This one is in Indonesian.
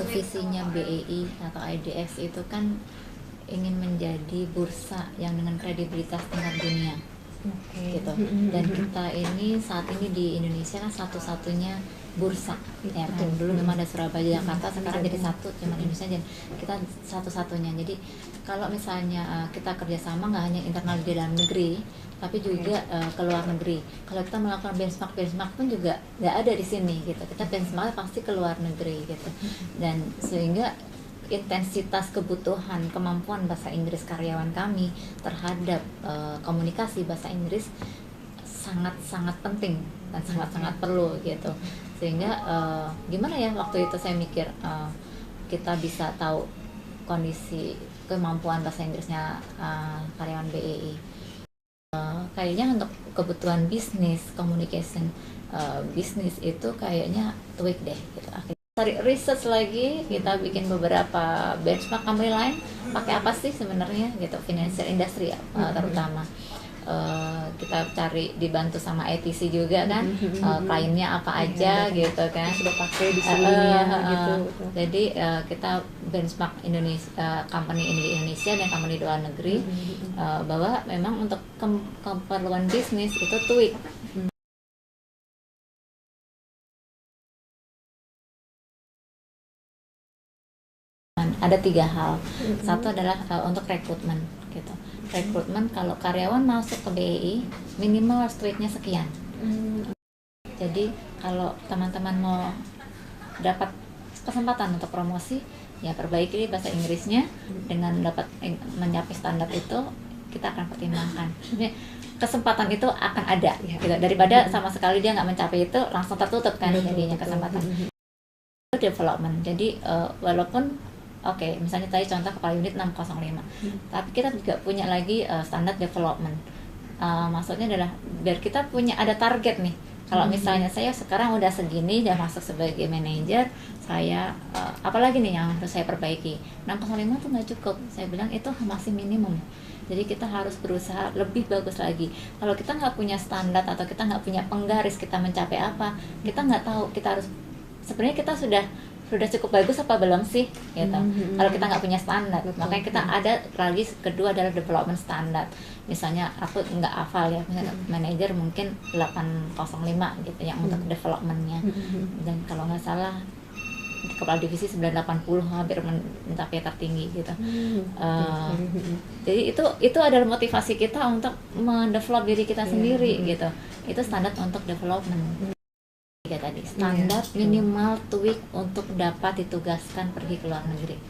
visinya BEI atau IDX itu kan ingin menjadi bursa yang dengan kredibilitas tingkat dunia. Gitu. Dan kita ini saat ini di Indonesia kan satu-satunya bursa, ya kan. Dulu memang ada Surabaya, Jakarta, sekarang jadi satu, cuma Indonesia, dan kita satu-satunya. Jadi kalau misalnya kita kerjasama nggak hanya internal di dalam negeri, tapi juga ke luar negeri. Kalau kita melakukan benchmark pun juga nggak ada di sini, gitu. Kita benchmark pasti ke luar negeri, gitu. Dan sehingga intensitas kebutuhan kemampuan bahasa Inggris karyawan kami terhadap komunikasi bahasa Inggris sangat-sangat penting dan sangat-sangat perlu, gitu. Sehingga gimana ya, waktu itu saya mikir kita bisa tahu kondisi kemampuan bahasa Inggrisnya karyawan BEI. Kayaknya untuk kebutuhan bisnis, communication bisnis itu kayaknya TOEIC deh, gitu. Cari research lagi, kita bikin beberapa benchmark company lain pakai apa sih sebenarnya, gitu, financial industry terutama. Kita cari, dibantu sama ITC juga kan, kliennya apa aja, gitu kan, sudah pakai di sebelumnya, gitu. Jadi kita benchmark Indonesia, company di Indonesia dan company di luar negeri, bahwa memang untuk keperluan bisnis itu TOEIC. Ada 3 hal. Satu adalah untuk rekrutmen, gitu. Rekrutmen, kalau karyawan masuk ke BEI minimal rate-nya sekian. Jadi kalau teman-teman mau dapat kesempatan untuk promosi, ya perbaiki bahasa Inggrisnya. Dengan dapat mencapai standar itu, kita akan pertimbangkan. Kesempatan itu akan ada, gitu. Daripada sama sekali dia nggak mencapai itu, langsung tertutup kan jadinya kesempatan. Development. Jadi walaupun misalnya tadi contoh kepala unit 605, tapi kita juga punya lagi standar development. Maksudnya adalah biar kita punya ada target nih. Kalau misalnya saya sekarang udah segini, udah masuk sebagai manajer, saya apalagi nih yang harus saya perbaiki. 605 tuh nggak cukup. Saya bilang itu masih minimum. Jadi kita harus berusaha lebih bagus lagi. Kalau kita nggak punya standar atau kita nggak punya penggaris kita mencapai apa, kita nggak tahu kita harus, sebenarnya kita sudah cukup bagus apa belum sih, gitu. Kalau kita nggak punya standar, makanya kita ada lagi kedua adalah development standard. Misalnya aku nggak hafal ya, manajer mungkin 805 gitu yang untuk developmentnya, dan kalau nggak salah kepala divisi 980, hampir mencapai tertinggi, gitu. Jadi itu adalah motivasi kita untuk mendevelop diri kita sendiri, gitu. Itu standar untuk development. Tadi standar minimal TOEIC untuk dapat ditugaskan pergi ke luar negeri.